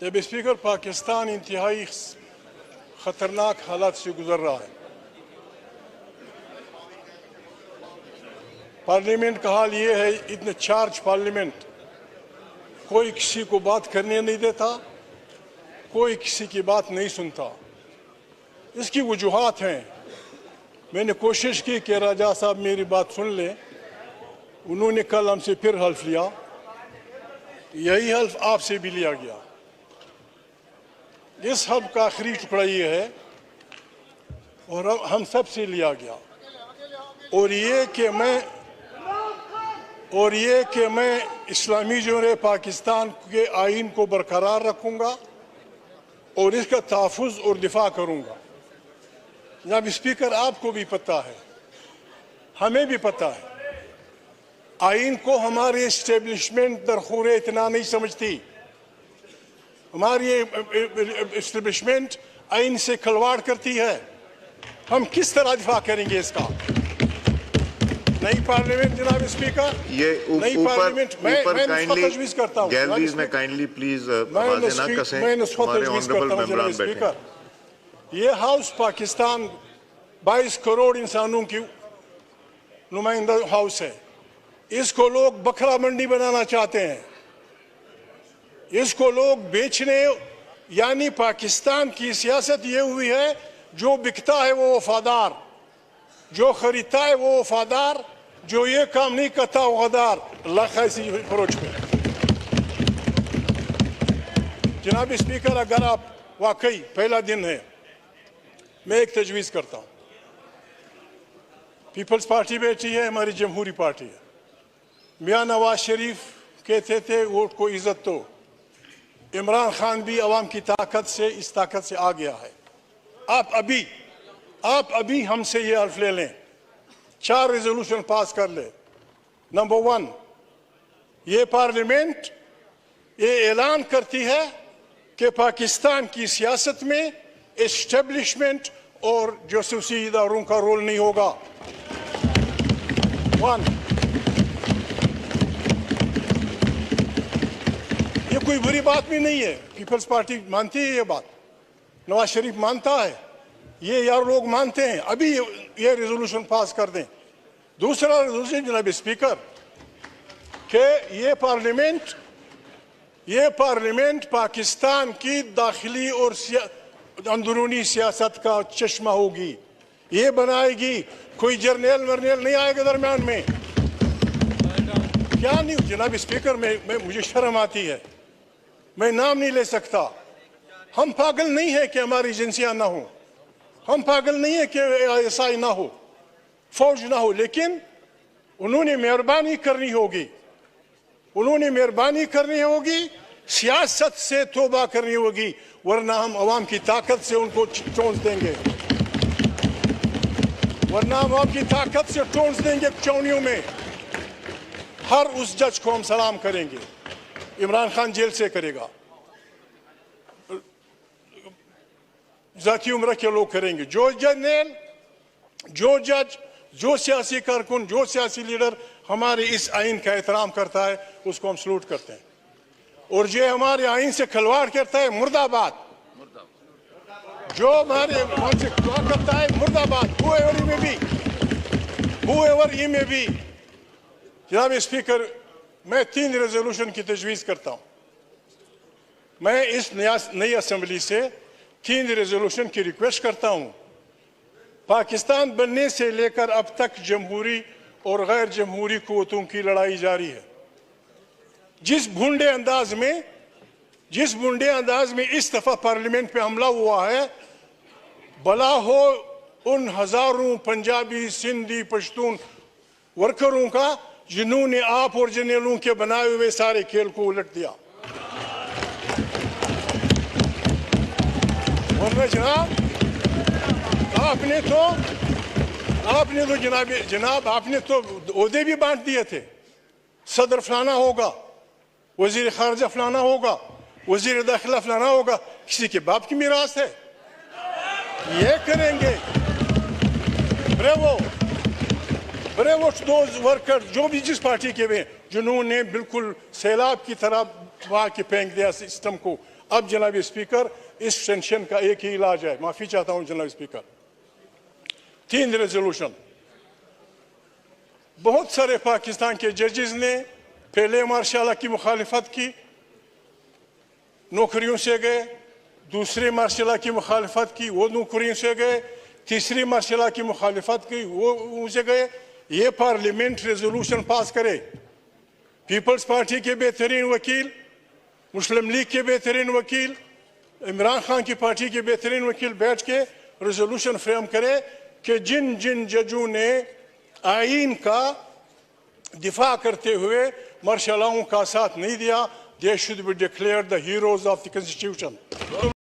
जब स्पीकर पाकिस्तान इंतहाई खतरनाक हालात से गुजर रहा है। पार्लियामेंट का हाल ये है, इतने चार्ज पार्लियामेंट, कोई किसी को बात करने नहीं देता, कोई किसी की बात नहीं सुनता। इसकी वजूहात हैं। मैंने कोशिश की कि राजा साहब मेरी बात सुन लें, उन्होंने कल हमसे फिर हल्फ लिया, यही हल्फ आपसे भी लिया गया। इस हल्फ का आखिरी टुकड़ा ये है और हम सब से लिया गया, और ये कि मैं इस्लामी जोरे पाकिस्तान के आइन को बरकरार रखूंगा और इसका तहफ़्फ़ुज़ और दिफा करूंगा। जनाब स्पीकर, आपको भी पता है, हमें भी पता है, आइन को हमारी इस्टेब्लिशमेंट दरखूरे इतना नहीं समझती। हमारी इस्टेब्लिशमेंट आइन से खिलवाड़ करती है। हम किस तरह दिफा करेंगे इसका? नई पार्लियामेंट जनाब स्पीकर, ये नई पार्लियामेंट, मैं तजवीज़ करता हूँ गैलरीज में काइंडली प्लीज आवाजें ना कसें। मैं तजवीज़ करता हूँ जनाब स्पीकर, ये हाउस पाकिस्तान 22 करोड़ इंसानों की नुमाइंदा हाउस है। इसको लोग बकरा मंडी बनाना चाहते हैं, इसको लोग बेचने, यानी पाकिस्तान की सियासत ये हुई है, जो बिकता है वो वफादार, जो खरीदता है वो वफादार, जो ये काम नहीं करता वो गद्दार। अल्लाह ऐसी अप्रोच पे जनाब स्पीकर, अगर आप वाकई पहला दिन है, मैं एक तजवीज़ करता हूँ। पीपल्स पार्टी बैठी है, हमारी जमहूरी पार्टी है। मियाँ नवाज शरीफ कहते थे वोट को इज्जत दो। इमरान खान भी अवाम की ताकत से, इस ताकत से आ गया है। आप अभी हमसे ये हल्फ ले लें, 4 रेजोल्यूशन पास कर ले। नंबर 1, ये पार्लियामेंट ये ऐलान करती है कि पाकिस्तान की सियासत में एस्टेब्लिशमेंट और जासूसी इदारों का रोल नहीं होगा। 1, ये कोई बुरी बात भी नहीं है, पीपल्स पार्टी मानती है ये बात, नवाज शरीफ मानता है, ये यार लोग मानते हैं। अभी ये रेजोल्यूशन पास कर दें। दूसरा रेजोल्यूशन जनाब स्पीकर, कि ये पार्लियामेंट पाकिस्तान की दाखिली और अंदरूनी सियासत का चश्मा होगी, ये बनाएगी। कोई जर्नल वर्नल नहीं आएगा दरम्यान में। क्या नहीं जनाब स्पीकर, मुझे शर्म आती है, मैं नाम नहीं ले सकता। हम पागल नहीं है कि हमारी एजेंसियां ना हो, हम पागल नहीं है कि ISI ना हो, फौज ना हो, लेकिन उन्होंने मेहरबानी करनी होगी, सियासत से तौबा करनी होगी, वरना हम अवाम की ताकत से उनको चोंच देंगे, चौनियों में। हर उस जज को हम सलाम करेंगे, इमरान खान जेल से करेगा, जाती उम्र के लोग करेंगे। जो जर्नल, जो जज, जो सियासी कारकुन, जो सियासी लीडर हमारे इस आइन का एहतराम करता है, उसको हम सलूट करते हैं। और जो हमारे आइन से खिलवाड़ करता है, मुर्दाबाद। जो हमारे आइन से खिलवाड़ करता है, मुर्दाबाद। whoever he may be। जनाब स्पीकर, मैं 3 रेजोल्यूशन की तजवीज़ करता हूँ। मैं इस नई असेंबली से 3 रेजोल्यूशन की रिक्वेस्ट करता हूँ। पाकिस्तान बनने से लेकर अब तक जमहूरी और गैर जमहूरी कुव्वतों की लड़ाई जारी है। जिस भूंडे अंदाज में इस दफा पार्लियामेंट पे हमला हुआ है, भला हो उन हजारों पंजाबी, सिंधी, पश्तून वर्करों का, जिन्होंने आप और जर्नलों के बनाए हुए सारे खेल को उलट दिया। वरना जनाब आपने तो ओहदे भी बांट दिए थे। सदर फलाना होगा, वजीर खारजा फलाना होगा, वजीर दाखिला फलाना होगा। किसी के बाप की मीरास है, ये करेंगे। ब्रेवो दोज वर्कर जो भी जिस पार्टी के में, जिन्होंने बिल्कुल सैलाब की तरह वहाँ के फेंक दिया सिस्टम को। अब जनाब स्पीकर, इस टेंशन का एक ही इलाज है। माफी चाहता हूँ जनाब स्पीकर। 3 रेजोल्यूशन, बहुत सारे पाकिस्तान के जजेस ने पहले मार्शल लॉ की मुखालिफत की, नौकरियों से गए, दूसरे मार्शल लॉ की मुखालिफत की, वो नौकरियों से गए, तीसरी मार्शल लॉ की मुखालिफत की, वो उनसे गए। ये पार्लियामेंट रेजोल्यूशन पास करे। पीपल्स पार्टी के बेहतरीन वकील, मुस्लिम लीग के बेहतरीन वकील, इमरान खान की पार्टी के बेहतरीन वकील बैठ के रेजोल्यूशन फ्रेम करे कि जिन जिन जजों ने आईन का दिफा करते हुए मार्शल लॉ का साथ नहीं दिया, they should be declared the heroes of the constitution.